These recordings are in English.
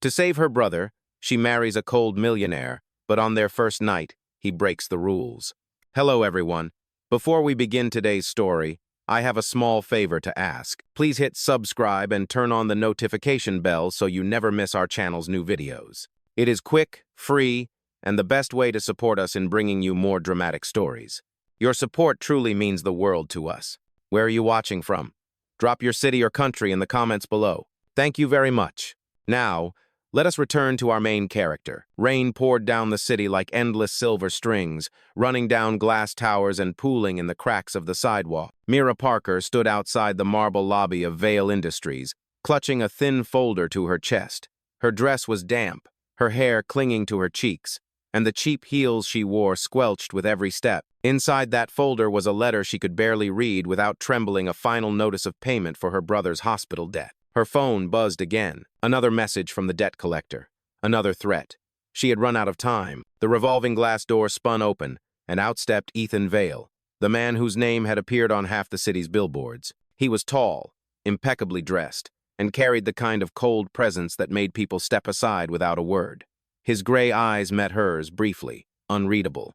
To save her brother, she marries a cold millionaire, but on their first night, he breaks the rules. Hello, everyone. Before we begin today's story, I have a small favor to ask. Please hit subscribe and turn on the notification bell so you never miss our channel's new videos. It is quick, free, and the best way to support us in bringing you more dramatic stories. Your support truly means the world to us. Where are you watching from? Drop your city or country in the comments below. Thank you very much. Now, let us return to our main character. Rain poured down the city like endless silver strings, running down glass towers and pooling in the cracks of the sidewalk. Mira Parker stood outside the marble lobby of Vale Industries, clutching a thin folder to her chest. Her dress was damp, her hair clinging to her cheeks, and the cheap heels she wore squelched with every step. Inside that folder was a letter she could barely read without trembling, a final notice of payment for her brother's hospital debt. Her phone buzzed again. Another message from the debt collector. Another threat. She had run out of time. The revolving glass door spun open, and out stepped Ethan Vale, the man whose name had appeared on half the city's billboards. He was tall, impeccably dressed, and carried the kind of cold presence that made people step aside without a word. His gray eyes met hers briefly, unreadable.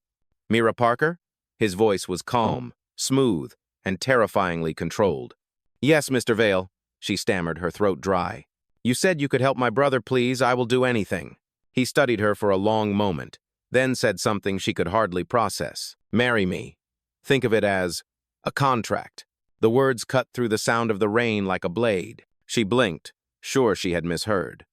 Mira Parker? His voice was calm, smooth, and terrifyingly controlled. Yes, Mr. Vale, she stammered, her throat dry. You said you could help my brother, please. I will do anything. He studied her for a long moment, then said something she could hardly process. Marry me. Think of it as a contract. The words cut through the sound of the rain like a blade. She blinked, sure she had misheard.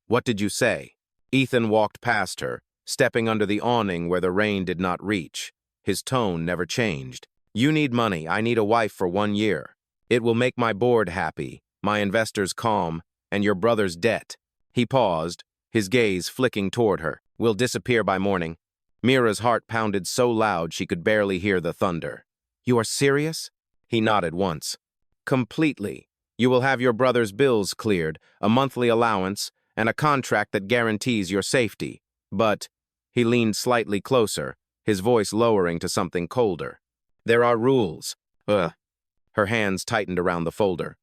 What did you say? Ethan walked past her, stepping under the awning where the rain did not reach. His tone never changed. You need money. I need a wife for 1 year. It will make my board happy, my investors calm, and your brother's debt. He paused, his gaze flicking toward her. Will disappear by morning. Mira's heart pounded so loud she could barely hear the thunder. You are serious? He nodded once. Completely. You will have your brother's bills cleared, a monthly allowance, and a contract that guarantees your safety. But, he leaned slightly closer, his voice lowering to something colder. There are rules. Ugh. Her hands tightened around the folder.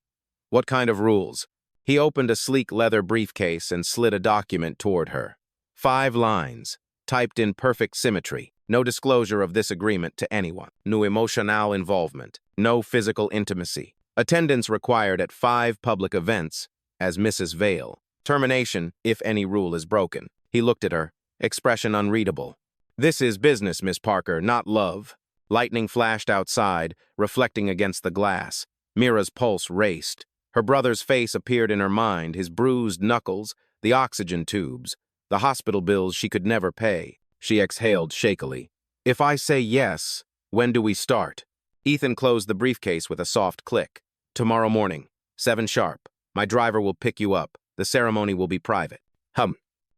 What kind of rules? He opened a sleek leather briefcase and slid a document toward her. 5 lines, typed in perfect symmetry. No disclosure of this agreement to anyone. No emotional involvement. No physical intimacy. Attendance required at 5 public events as Mrs. Vale. Termination if any rule is broken. He looked at her, expression unreadable. This is business, Miss Parker, not love. Lightning flashed outside, reflecting against the glass. Mira's pulse raced. Her brother's face appeared in her mind, his bruised knuckles, the oxygen tubes, the hospital bills she could never pay. She exhaled shakily. If I say yes, when do we start? Ethan closed the briefcase with a soft click. Tomorrow morning, 7 sharp. My driver will pick you up. The ceremony will be private.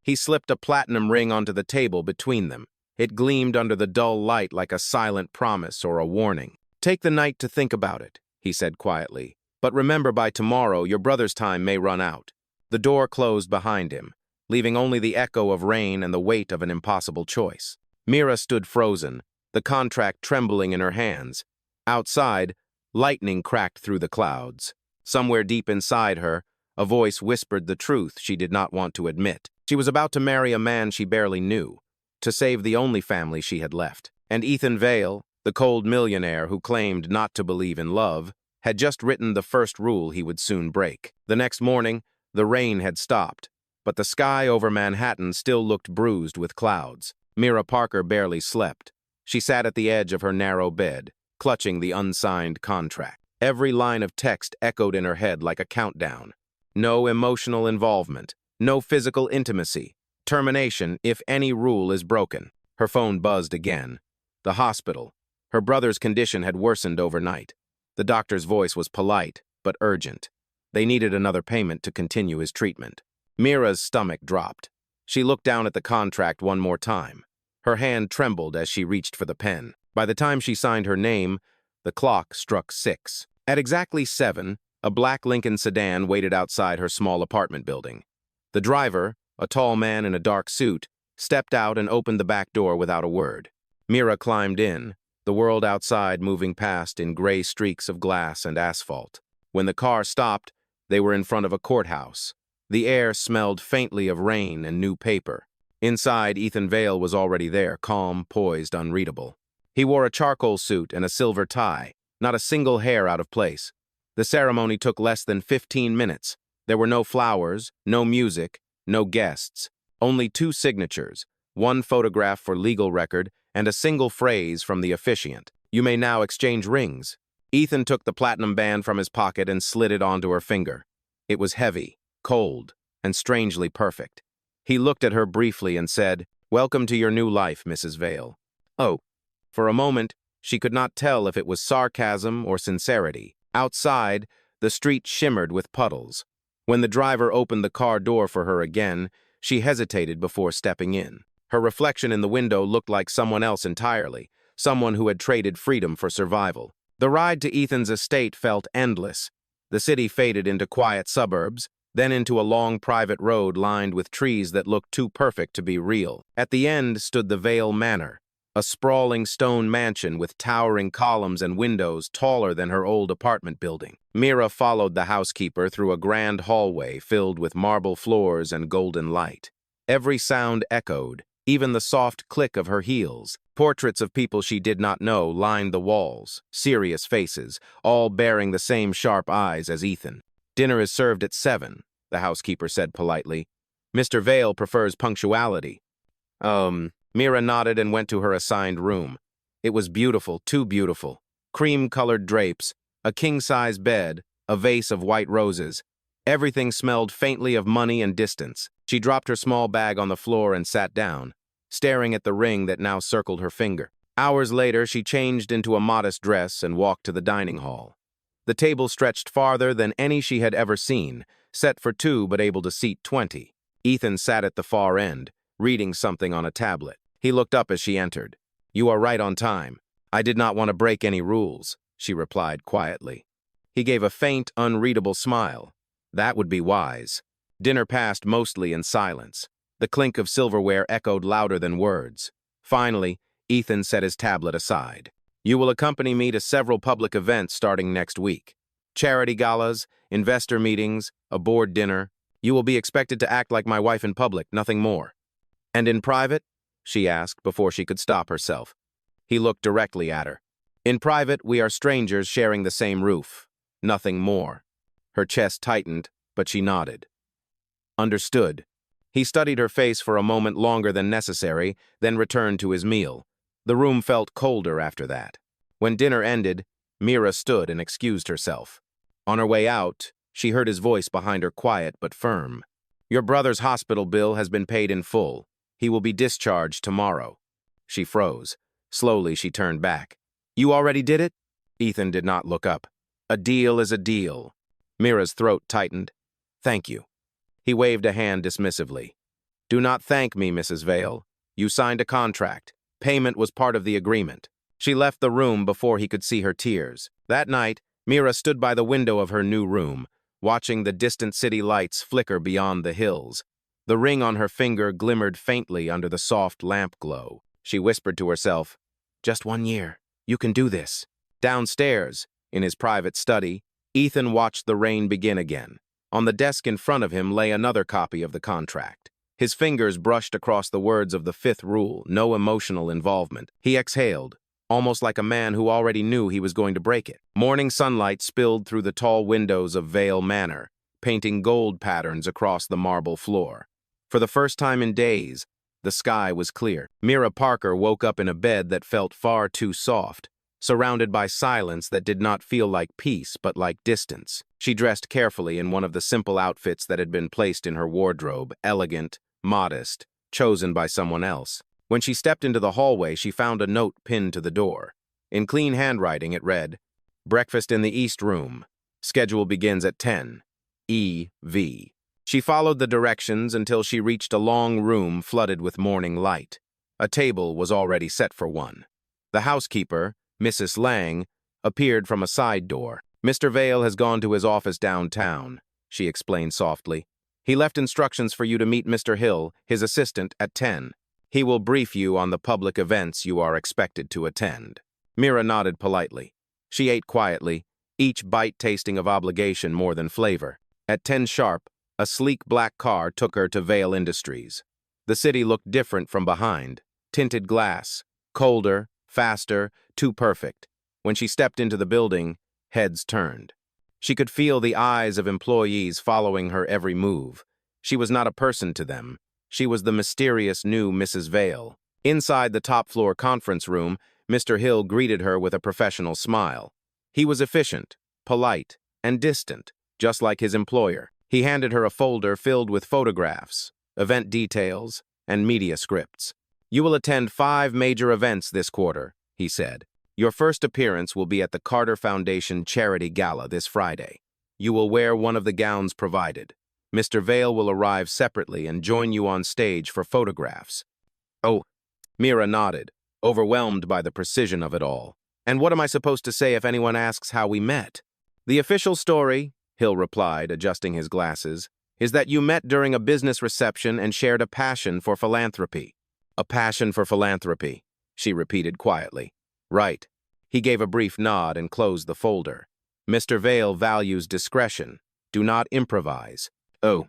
He slipped a platinum ring onto the table between them. It gleamed under the dull light like a silent promise or a warning. Take the night to think about it, he said quietly. But remember, by tomorrow, your brother's time may run out. The door closed behind him, leaving only the echo of rain and the weight of an impossible choice. Mira stood frozen, the contract trembling in her hands. Outside, lightning cracked through the clouds. Somewhere deep inside her, a voice whispered the truth she did not want to admit. She was about to marry a man she barely knew, to save the only family she had left. And Ethan Vale, the cold millionaire who claimed not to believe in love, had just written the first rule he would soon break. The next morning, the rain had stopped, but the sky over Manhattan still looked bruised with clouds. Mira Parker barely slept. She sat at the edge of her narrow bed, clutching the unsigned contract. Every line of text echoed in her head like a countdown. No emotional involvement, no physical intimacy. Termination if any rule is broken. Her phone buzzed again. The hospital. Her brother's condition had worsened overnight. The doctor's voice was polite, but urgent. They needed another payment to continue his treatment. Mira's stomach dropped. She looked down at the contract one more time. Her hand trembled as she reached for the pen. By the time she signed her name, the clock struck 6. At exactly 7, a black Lincoln sedan waited outside her small apartment building. The driver, a tall man in a dark suit, stepped out and opened the back door without a word. Mira climbed in, the world outside moving past in gray streaks of glass and asphalt. When the car stopped, they were in front of a courthouse. The air smelled faintly of rain and new paper. Inside, Ethan Vale was already there, calm, poised, unreadable. He wore a charcoal suit and a silver tie, not a single hair out of place. The ceremony took less than 15 minutes. There were no flowers, no music, no guests. Only 2 signatures, 1 photograph for legal record, and a single phrase from the officiant. You may now exchange rings. Ethan took the platinum band from his pocket and slid it onto her finger. It was heavy, cold, and strangely perfect. He looked at her briefly and said, "Welcome to your new life, Mrs. Vale." Oh. For a moment, she could not tell if it was sarcasm or sincerity. Outside, the street shimmered with puddles. When the driver opened the car door for her again, she hesitated before stepping in. Her reflection in the window looked like someone else entirely, someone who had traded freedom for survival. The ride to Ethan's estate felt endless. The city faded into quiet suburbs, then into a long private road lined with trees that looked too perfect to be real. At the end stood the Vale Manor, a sprawling stone mansion with towering columns and windows taller than her old apartment building. Mira followed the housekeeper through a grand hallway filled with marble floors and golden light. Every sound echoed, even the soft click of her heels. Portraits of people she did not know lined the walls, serious faces, all bearing the same sharp eyes as Ethan. "Dinner is served at 7, the housekeeper said politely. "Mr. Vale prefers punctuality." Mira nodded and went to her assigned room. It was beautiful, too beautiful. Cream-colored drapes, a king-size bed, a vase of white roses. Everything smelled faintly of money and distance. She dropped her small bag on the floor and sat down, staring at the ring that now circled her finger. Hours later, she changed into a modest dress and walked to the dining hall. The table stretched farther than any she had ever seen, set for 2 but able to seat 20. Ethan sat at the far end, reading something on a tablet. He looked up as she entered. "You are right on time. I did not want to break any rules," she replied quietly. He gave a faint, unreadable smile. That would be wise. Dinner passed mostly in silence. The clink of silverware echoed louder than words. Finally, Ethan set his tablet aside. "You will accompany me to several public events starting next week. Charity galas, investor meetings, a board dinner. You will be expected to act like my wife in public, nothing more." "And in private?" she asked before she could stop herself. He looked directly at her. "In private, we are strangers sharing the same roof. Nothing more." Her chest tightened, but she nodded. "Understood." He studied her face for a moment longer than necessary, then returned to his meal. The room felt colder after that. When dinner ended, Mira stood and excused herself. On her way out, she heard his voice behind her, quiet but firm. "Your brother's hospital bill has been paid in full. He will be discharged tomorrow." She froze. Slowly, she turned back. "You already did it?" Ethan did not look up. "A deal is a deal." Mira's throat tightened. "Thank you." He waved a hand dismissively. "Do not thank me, Mrs. Vale. You signed a contract. Payment was part of the agreement." She left the room before he could see her tears. That night, Mira stood by the window of her new room, watching the distant city lights flicker beyond the hills. The ring on her finger glimmered faintly under the soft lamp glow. She whispered to herself, "Just 1 year. You can do this." Downstairs, in his private study, Ethan watched the rain begin again. On the desk in front of him lay another copy of the contract. His fingers brushed across the words of the 5th rule, no emotional involvement. He exhaled, almost like a man who already knew he was going to break it. Morning sunlight spilled through the tall windows of Vale Manor, painting gold patterns across the marble floor. For the first time in days, the sky was clear. Mira Parker woke up in a bed that felt far too soft, surrounded by silence that did not feel like peace but like distance. She dressed carefully in one of the simple outfits that had been placed in her wardrobe, elegant, modest, chosen by someone else. When she stepped into the hallway, she found a note pinned to the door. In clean handwriting, it read, "Breakfast in the East Room. Schedule begins at 10. E.V." She followed the directions until she reached a long room flooded with morning light. A table was already set for one. The housekeeper, Mrs. Lang, appeared from a side door. "Mr. Vale has gone to his office downtown," she explained softly. "He left instructions for you to meet Mr. Hill, his assistant, at 10. He will brief you on the public events you are expected to attend." Mira nodded politely. She ate quietly, each bite tasting of obligation more than flavor. At 10 sharp, A sleek black car took her to Vale Industries. The city looked different from behind. Tinted glass. Colder, faster, too perfect. When she stepped into the building, heads turned. She could feel the eyes of employees following her every move. She was not a person to them. She was the mysterious new Mrs. Vale. Inside the top-floor conference room, Mr. Hill greeted her with a professional smile. He was efficient, polite, and distant, just like his employer. He handed her a folder filled with photographs, event details, and media scripts. "You will attend 5 major events this quarter," he said. "Your first appearance will be at the Carter Foundation Charity Gala this Friday. You will wear one of the gowns provided. Mr. Vale will arrive separately and join you on stage for photographs." "Oh," Mira nodded, overwhelmed by the precision of it all. "And what am I supposed to say if anyone asks how we met?" "The official story," Hill replied, adjusting his glasses, "is that you met during a business reception and shared a passion for philanthropy." "A passion for philanthropy," she repeated quietly. "Right." He gave a brief nod and closed the folder. "Mr. Vale values discretion. Do not improvise." "Oh."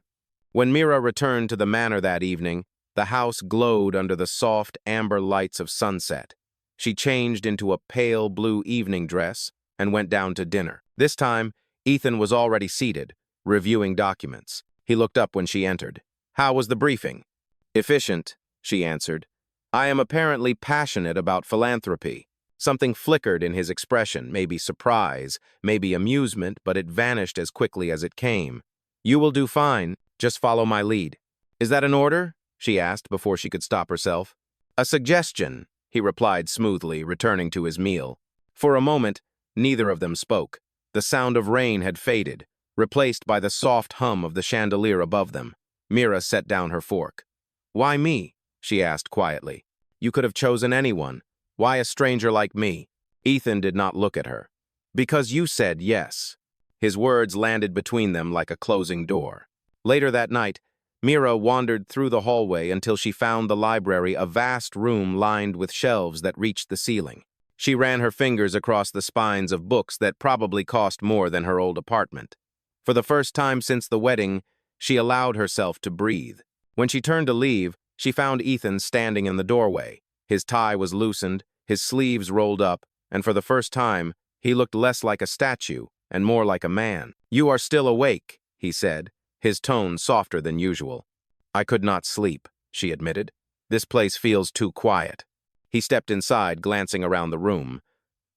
When Mira returned to the Manor that evening, the house glowed under the soft amber lights of sunset. She changed into a pale blue evening dress and went down to dinner. This time, Ethan was already seated, reviewing documents. He looked up when she entered. "How was the briefing?" "Efficient," she answered. "I am apparently passionate about philanthropy." Something flickered in his expression, maybe surprise, maybe amusement, but it vanished as quickly as it came. "You will do fine. Just follow my lead." "Is that an order?" she asked before she could stop herself. "A suggestion," he replied smoothly, returning to his meal. For a moment, neither of them spoke. The sound of rain had faded, replaced by the soft hum of the chandelier above them. Mira set down her fork. "Why me?" she asked quietly. "You could have chosen anyone. Why a stranger like me?" Ethan did not look at her. "Because you said yes." His words landed between them like a closing door. Later that night, Mira wandered through the hallway until she found the library, a vast room lined with shelves that reached the ceiling. She ran her fingers across the spines of books that probably cost more than her old apartment. For the first time since the wedding, she allowed herself to breathe. When she turned to leave, she found Ethan standing in the doorway. His tie was loosened, his sleeves rolled up, and for the first time, he looked less like a statue and more like a man. "You are still awake," he said, his tone softer than usual. "I could not sleep," she admitted. "This place feels too quiet." He stepped inside, glancing around the room.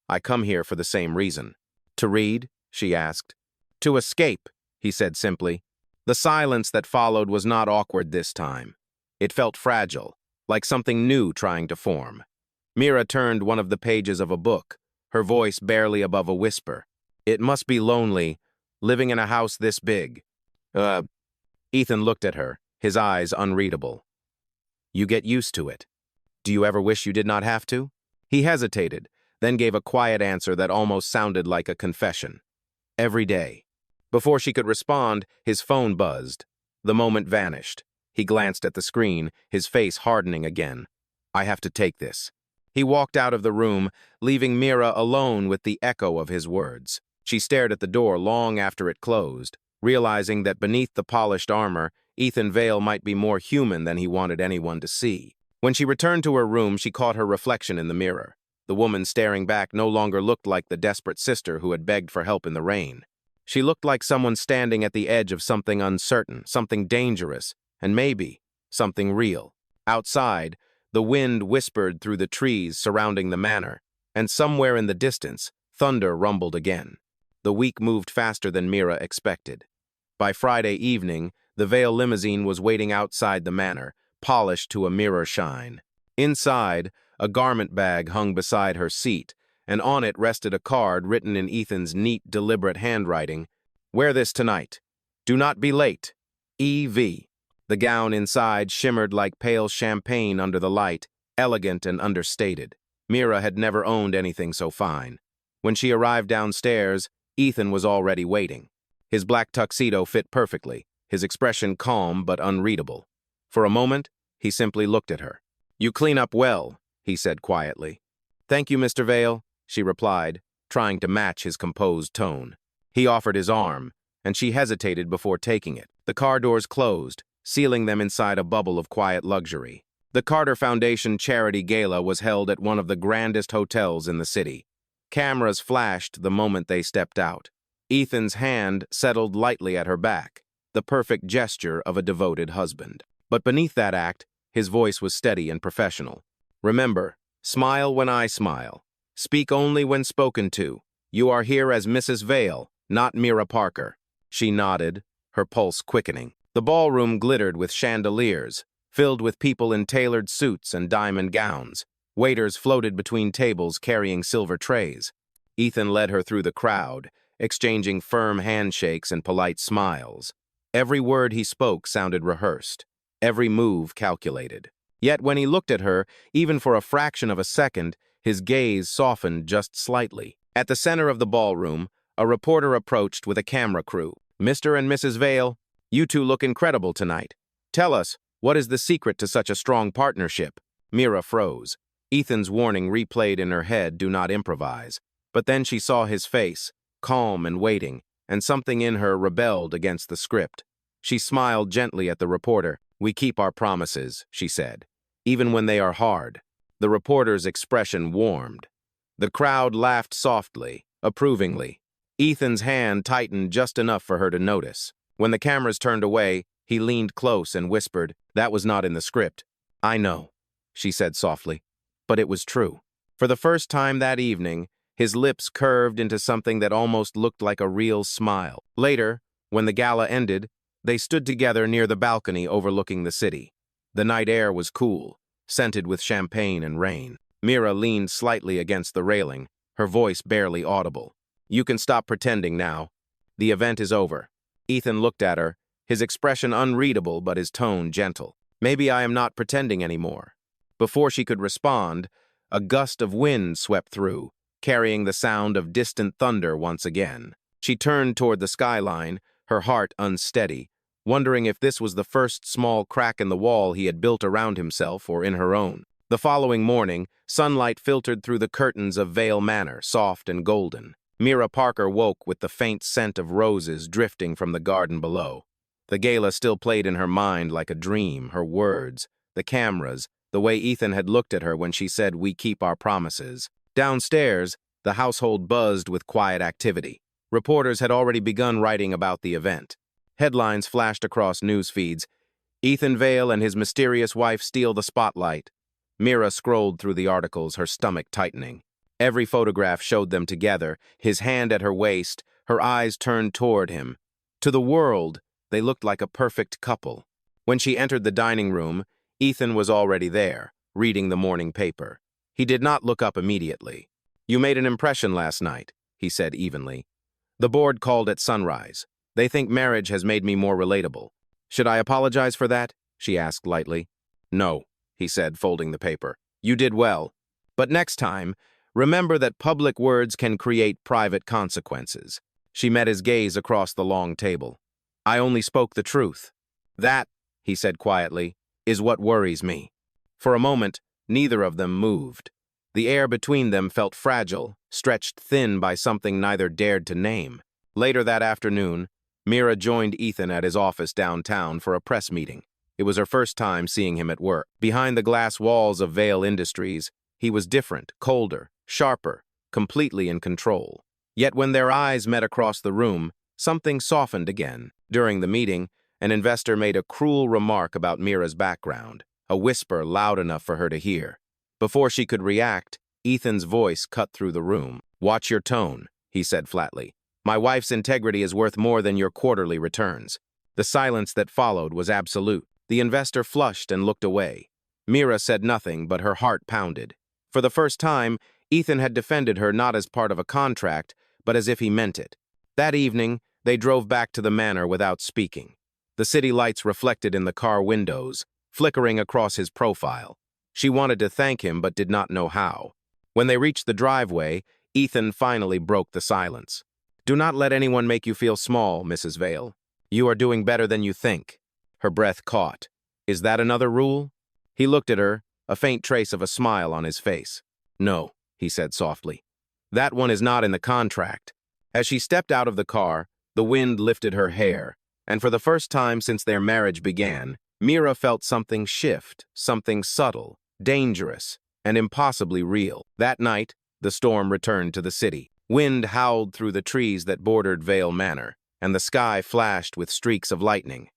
"I come here for the same reason." "To read?" she asked. "To escape," he said simply. The silence that followed was not awkward this time. It felt fragile, like something new trying to form. Mira turned one of the pages of a book, her voice barely above a whisper. "It must be lonely, living in a house this big." Ethan looked at her, his eyes unreadable. "You get used to it. Do you ever wish you did not have to?" He hesitated, then gave a quiet answer that almost sounded like a confession. "Every day." Before she could respond, his phone buzzed. The moment vanished. He glanced at the screen, his face hardening again. "I have to take this." He walked out of the room, leaving Mira alone with the echo of his words. She stared at the door long after it closed, realizing that beneath the polished armor, Ethan Vale might be more human than he wanted anyone to see. When she returned to her room, she caught her reflection in the mirror. The woman staring back no longer looked like the desperate sister who had begged for help in the rain. She looked like someone standing at the edge of something uncertain, something dangerous, and maybe something real. Outside, the wind whispered through the trees surrounding the manor, and somewhere in the distance, thunder rumbled again. The week moved faster than Mira expected. By Friday evening, the Vale limousine was waiting outside the manor, polished to a mirror shine. Inside, a garment bag hung beside her seat, and on it rested a card written in Ethan's neat, deliberate handwriting. "Wear this tonight. Do not be late. E.V." The gown inside shimmered like pale champagne under the light, elegant and understated. Mira had never owned anything so fine. When she arrived downstairs, Ethan was already waiting. His black tuxedo fit perfectly, his expression calm but unreadable. For a moment, he simply looked at her. "You clean up well," he said quietly. "Thank you, Mr. Vale," she replied, trying to match his composed tone. He offered his arm, and she hesitated before taking it. The car doors closed, sealing them inside a bubble of quiet luxury. The Carter Foundation Charity Gala was held at one of the grandest hotels in the city. Cameras flashed the moment they stepped out. Ethan's hand settled lightly at her back, the perfect gesture of a devoted husband. But beneath that act, his voice was steady and professional. Remember, smile when I smile. Speak only when spoken to. You are here as Mrs. Vale, not Mira Parker. She nodded, her pulse quickening. The ballroom glittered with chandeliers, filled with people in tailored suits and diamond gowns. Waiters floated between tables carrying silver trays. Ethan led her through the crowd, exchanging firm handshakes and polite smiles. Every word he spoke sounded rehearsed, every move calculated. Yet when he looked at her, even for a fraction of a second, his gaze softened just slightly. At the center of the ballroom, a reporter approached with a camera crew. "Mr. and Mrs. Vale, you two look incredible tonight. Tell us, what is the secret to such a strong partnership?" Mira froze. Ethan's warning replayed in her head, "Do not improvise." But then she saw his face, calm and waiting, and something in her rebelled against the script. She smiled gently at the reporter. "We keep our promises," she said, "even when they are hard." The reporter's expression warmed. The crowd laughed softly, approvingly. Ethan's hand tightened just enough for her to notice. When the cameras turned away, he leaned close and whispered, "That was not in the script." "I know," she said softly, "but it was true." For the first time that evening, his lips curved into something that almost looked like a real smile. Later, when the gala ended, they stood together near the balcony overlooking the city. The night air was cool, scented with champagne and rain. Mira leaned slightly against the railing, her voice barely audible. "You can stop pretending now. The event is over." Ethan looked at her, his expression unreadable but his tone gentle. "Maybe I am not pretending anymore." Before she could respond, a gust of wind swept through, carrying the sound of distant thunder once again. She turned toward the skyline, her heart unsteady, wondering if this was the first small crack in the wall he had built around himself or in her own. The following morning, sunlight filtered through the curtains of Vale Manor, soft and golden. Mira Parker woke with the faint scent of roses drifting from the garden below. The gala still played in her mind like a dream, her words, the cameras, the way Ethan had looked at her when she said, "We keep our promises." Downstairs, the household buzzed with quiet activity. Reporters had already begun writing about the event. Headlines flashed across news feeds. "Ethan Vale and his mysterious wife steal the spotlight." Mira scrolled through the articles, her stomach tightening. Every photograph showed them together, his hand at her waist, her eyes turned toward him. To the world, they looked like a perfect couple. When she entered the dining room, Ethan was already there, reading the morning paper. He did not look up immediately. "You made an impression last night," he said evenly. "The board called at sunrise. They think marriage has made me more relatable. Should I apologize for that?" she asked lightly. "No," he said, folding the paper. "You did well. But next time, remember that public words can create private consequences." She met his gaze across the long table. "I only spoke the truth." "That," he said quietly, "is what worries me." For a moment, neither of them moved. The air between them felt fragile, stretched thin by something neither dared to name. Later that afternoon, Mira joined Ethan at his office downtown for a press meeting. It was her first time seeing him at work. Behind the glass walls of Vale Industries, he was different, colder, sharper, completely in control. Yet when their eyes met across the room, something softened again. During the meeting, an investor made a cruel remark about Mira's background, a whisper loud enough for her to hear. Before she could react, Ethan's voice cut through the room. "Watch your tone," he said flatly. "My wife's integrity is worth more than your quarterly returns." The silence that followed was absolute. The investor flushed and looked away. Mira said nothing, but her heart pounded. For the first time, Ethan had defended her not as part of a contract, but as if he meant it. That evening, they drove back to the manor without speaking. The city lights reflected in the car windows, flickering across his profile. She wanted to thank him, but did not know how. When they reached the driveway, Ethan finally broke the silence. "Do not let anyone make you feel small, Mrs. Vale. You are doing better than you think." Her breath caught. "Is that another rule?" He looked at her, a faint trace of a smile on his face. "No," he said softly. "That one is not in the contract." As she stepped out of the car, the wind lifted her hair, And for the first time since their marriage began, Mira felt something shift, something subtle, dangerous, and impossibly real. That night, the storm returned to the city. Wind howled through the trees that bordered Vale Manor, and the sky flashed with streaks of lightning.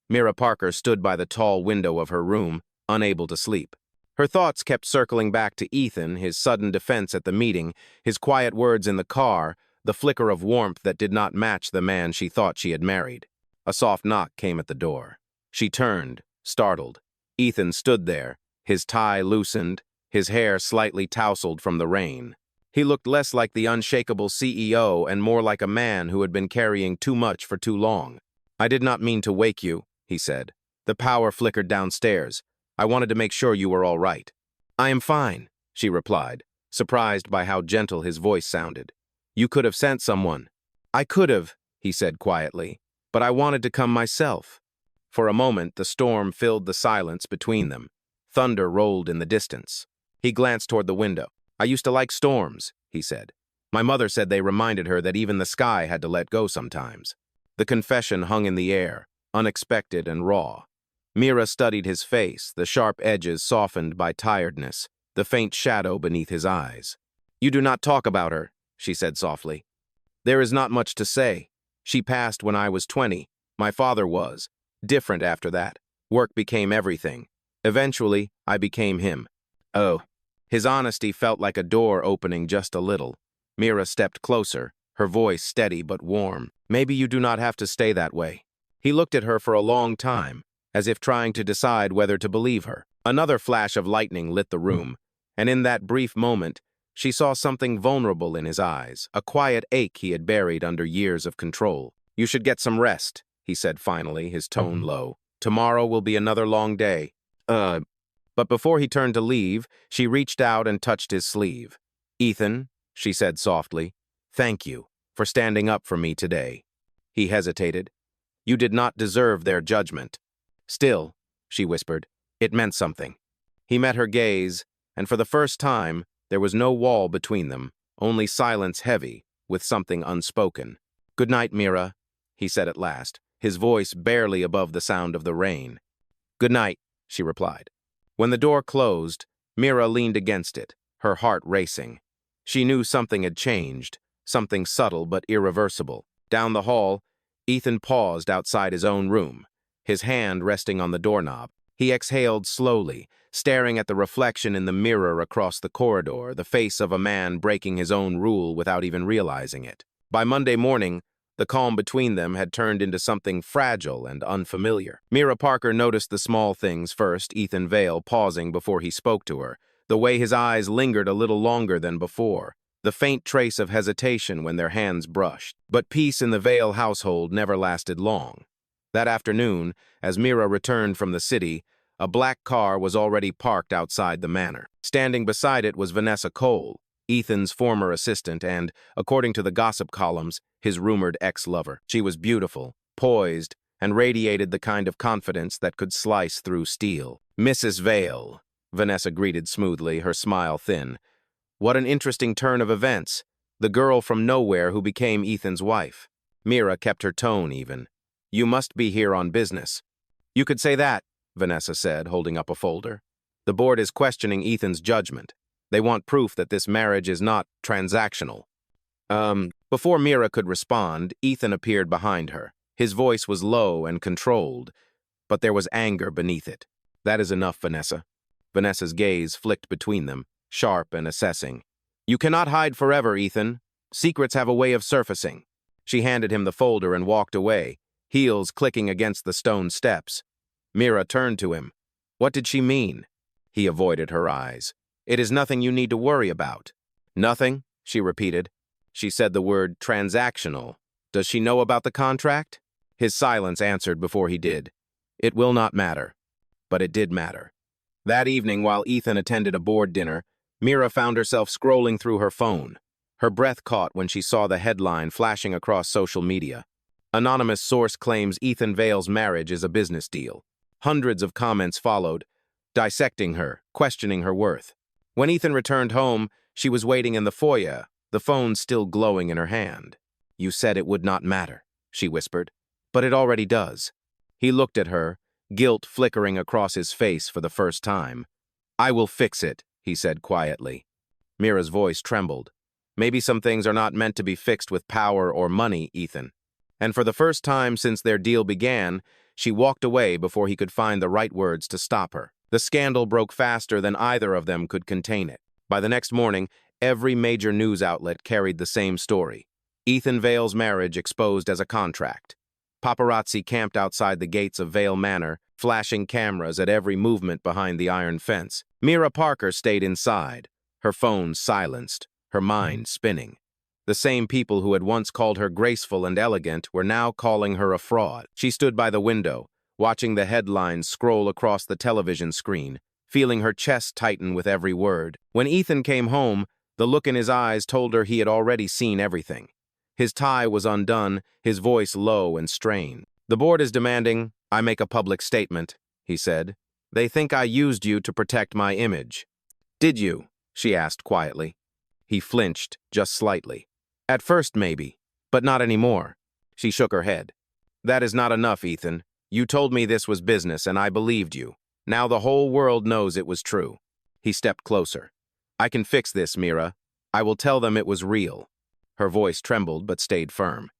Mira Parker stood by the tall window of her room, unable to sleep. Her thoughts kept circling back to Ethan, his sudden defense at the meeting, his quiet words in the car, the flicker of warmth that did not match the man she thought she had married. A soft knock came at the door. She turned, startled. Ethan stood there, his tie loosened, his hair slightly tousled from the rain. He looked less like the unshakable CEO and more like a man who had been carrying too much for too long. "I did not mean to wake you," he said. "The power flickered downstairs. I wanted to make sure you were all right." "I am fine," she replied, surprised by how gentle his voice sounded. "You could have sent someone." "I could have," he said quietly, "but I wanted to come myself." For a moment, the storm filled the silence between them. Thunder rolled in the distance. He glanced toward the window. "I used to like storms," he said. "My mother said they reminded her that even the sky had to let go sometimes." The confession hung in the air, unexpected and raw. Mira studied his face, the sharp edges softened by tiredness, the faint shadow beneath his eyes. "You do not talk about her," she said softly. "There is not much to say. She passed when I was 20. My father was. Different after that. Work became everything. Eventually, I became him." "Oh." His honesty felt like a door opening just a little. Mira stepped closer, her voice steady but warm. "Maybe you do not have to stay that way." He looked at her for a long time, as if trying to decide whether to believe her. Another flash of lightning lit the room, and in that brief moment, she saw something vulnerable in his eyes, a quiet ache he had buried under years of control. "You should get some rest," he said finally, his tone low. "Tomorrow will be another long day." But before he turned to leave, she reached out and touched his sleeve. "Ethan," she said softly, "thank you for standing up for me today." He hesitated. "You did not deserve their judgment." "Still," she whispered, "it meant something." He met her gaze, and for the first time, there was no wall between them, only silence heavy, with something unspoken. "Good night, Mira," he said at last, his voice barely above the sound of the rain. "Good night," she replied. When the door closed, Mira leaned against it, her heart racing. She knew something had changed, something subtle but irreversible. Down the hall, Ethan paused outside his own room, his hand resting on the doorknob. He exhaled slowly, staring at the reflection in the mirror across the corridor, the face of a man breaking his own rule without even realizing it. By Monday morning, the calm between them had turned into something fragile and unfamiliar. Mira Parker noticed the small things first, Ethan Vale pausing before he spoke to her, the way his eyes lingered a little longer than before, the faint trace of hesitation when their hands brushed. But peace in the Vale household never lasted long. That afternoon, as Mira returned from the city, a black car was already parked outside the manor. Standing beside it was Vanessa Cole, Ethan's former assistant and, according to the gossip columns, his rumored ex-lover. She was beautiful, poised, and radiated the kind of confidence that could slice through steel. "Mrs. Vale," Vanessa greeted smoothly, her smile thin. "What an interesting turn of events. The girl from nowhere who became Ethan's wife." Mira kept her tone even. "You must be here on business." "You could say that," Vanessa said, holding up a folder. "The board is questioning Ethan's judgment. They want proof that this marriage is not transactional." Before Mira could respond, Ethan appeared behind her. His voice was low and controlled, but there was anger beneath it. "That is enough, Vanessa." Vanessa's gaze flicked between them, sharp and assessing. "You cannot hide forever, Ethan. Secrets have a way of surfacing." She handed him the folder and walked away, heels clicking against the stone steps. Mira turned to him. What did she mean? He avoided her eyes. "It is nothing you need to worry about." "Nothing?" she repeated. She said the word transactional. "Does she know about the contract?" His silence answered before he did. "It will not matter." But it did matter. That evening, while Ethan attended a board dinner, Mira found herself scrolling through her phone. Her breath caught when she saw the headline flashing across social media. Anonymous source claims Ethan Vale's marriage is a business deal. Hundreds of comments followed, dissecting her, questioning her worth. When Ethan returned home, she was waiting in the foyer, the phone still glowing in her hand. "You said it would not matter," she whispered. But it already does. He looked at her, guilt flickering across his face for the first time. I will fix it, he said quietly. Mira's voice trembled. Maybe some things are not meant to be fixed with power or money, Ethan. And for the first time since their deal began, she walked away before he could find the right words to stop her. The scandal broke faster than either of them could contain it. By the next morning, every major news outlet carried the same story. Ethan Vale's marriage exposed as a contract. Paparazzi camped outside the gates of Vale Manor, flashing cameras at every movement behind the iron fence. Mira Parker stayed inside, her phone silenced, her mind spinning. The same people who had once called her graceful and elegant were now calling her a fraud. She stood by the window, watching the headlines scroll across the television screen, feeling her chest tighten with every word. When Ethan came home, the look in his eyes told her he had already seen everything. His tie was undone, his voice low and strained. The board is demanding I make a public statement, he said. They think I used you to protect my image. Did you? She asked quietly. He flinched, just slightly. At first, maybe, but not anymore. She shook her head. That is not enough, Ethan. You told me this was business, and I believed you. Now the whole world knows it was true. He stepped closer. I can fix this, Mira. I will tell them it was real. Her voice trembled but stayed firm.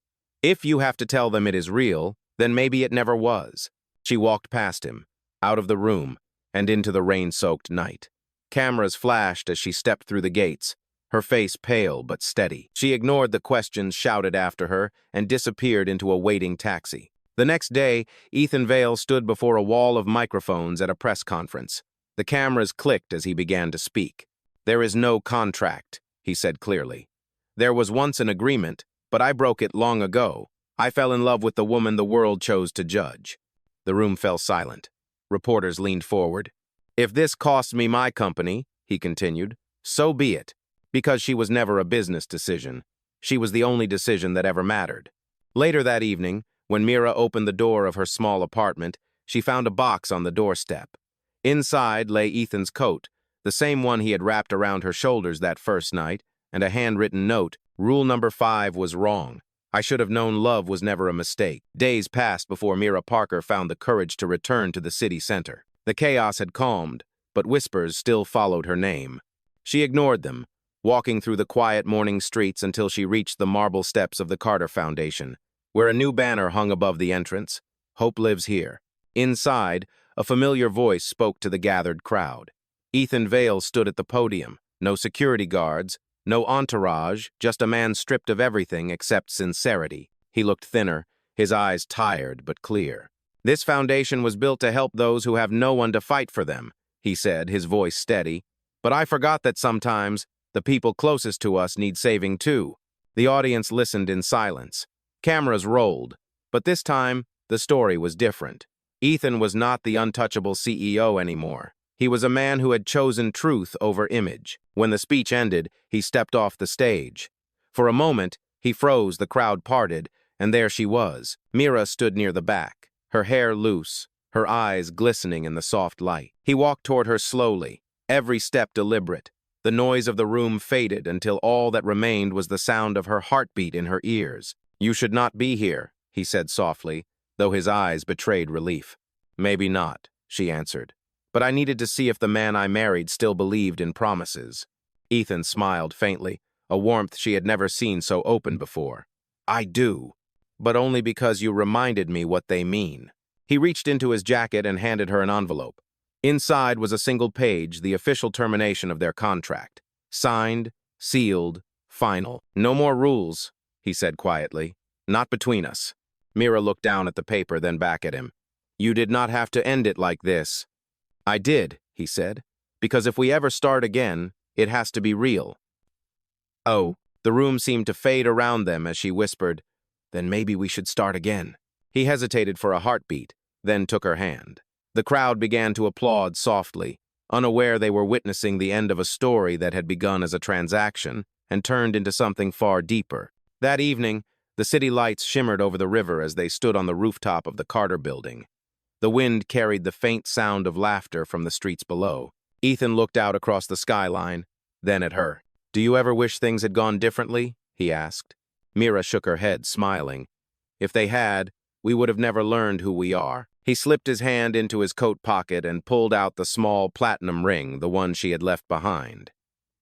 If you have to tell them it is real, then maybe it never was. She walked past him, out of the room, and into the rain-soaked night. Cameras flashed as she stepped through the gates, her face pale but steady. She ignored the questions shouted after her and disappeared into a waiting taxi. The next day, Ethan Vale stood before a wall of microphones at a press conference. The cameras clicked as he began to speak. There is no contract, he said clearly. There was once an agreement, but I broke it long ago. I fell in love with the woman the world chose to judge. The room fell silent. Reporters leaned forward. If this costs me my company, he continued, so be it. Because she was never a business decision. She was the only decision that ever mattered. Later that evening, when Mira opened the door of her small apartment, she found a box on the doorstep. Inside lay Ethan's coat, the same one he had wrapped around her shoulders that first night, and a handwritten note. Rule number 5 was wrong. I should have known love was never a mistake. Days passed before Mira Parker found the courage to return to the city center. The chaos had calmed, but whispers still followed her name. She ignored them, walking through the quiet morning streets until she reached the marble steps of the Carter Foundation, where a new banner hung above the entrance. Hope lives here. Inside, a familiar voice spoke to the gathered crowd. Ethan Vale stood at the podium. No security guards, no entourage, just a man stripped of everything except sincerity. He looked thinner, his eyes tired but clear. This foundation was built to help those who have no one to fight for them, he said, his voice steady. But I forgot that sometimes the people closest to us need saving too. The audience listened in silence. Cameras rolled, but this time the story was different. Ethan was not the untouchable CEO anymore. He was a man who had chosen truth over image. When the speech ended, he stepped off the stage. For a moment, he froze, the crowd parted, and there she was. Mira stood near the back, her hair loose, her eyes glistening in the soft light. He walked toward her slowly, every step deliberate. The noise of the room faded until all that remained was the sound of her heartbeat in her ears. You should not be here, he said softly, though his eyes betrayed relief. Maybe not, she answered. But I needed to see if the man I married still believed in promises. Ethan smiled faintly, a warmth she had never seen so open before. I do, but only because you reminded me what they mean. He reached into his jacket and handed her an envelope. Inside was a single page, the official termination of their contract. Signed, sealed, final. No more rules, he said quietly. Not between us. Mira looked down at the paper, then back at him. You did not have to end it like this. I did, he said, because if we ever start again, it has to be real. Oh, the room seemed to fade around them as she whispered, then maybe we should start again. He hesitated for a heartbeat, then took her hand. The crowd began to applaud softly, unaware they were witnessing the end of a story that had begun as a transaction and turned into something far deeper. That evening, the city lights shimmered over the river as they stood on the rooftop of the Carter building. The wind carried the faint sound of laughter from the streets below. Ethan looked out across the skyline, then at her. Do you ever wish things had gone differently? He asked. Mira shook her head, smiling. If they had, we would have never learned who we are. He slipped his hand into his coat pocket and pulled out the small platinum ring, the one she had left behind.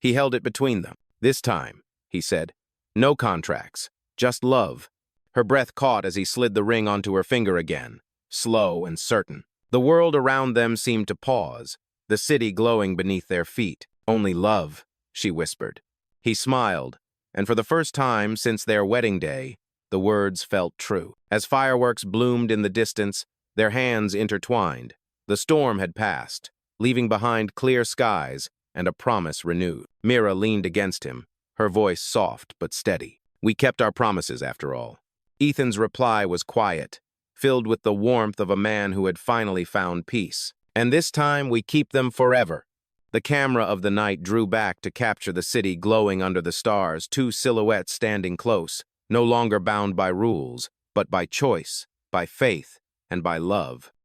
He held it between them. "This time," he said, "no contracts, just love." Her breath caught as he slid the ring onto her finger again, slow and certain. The world around them seemed to pause, the city glowing beneath their feet. "Only love," she whispered. He smiled, and for the first time since their wedding day, the words felt true. As fireworks bloomed in the distance, their hands intertwined. The storm had passed, leaving behind clear skies and a promise renewed. Mira leaned against him, her voice soft but steady. "We kept our promises, after all." Ethan's reply was quiet, filled with the warmth of a man who had finally found peace. "And this time we keep them forever." The camera of the night drew back to capture the city glowing under the stars, two silhouettes standing close, no longer bound by rules, but by choice, by faith, and by love.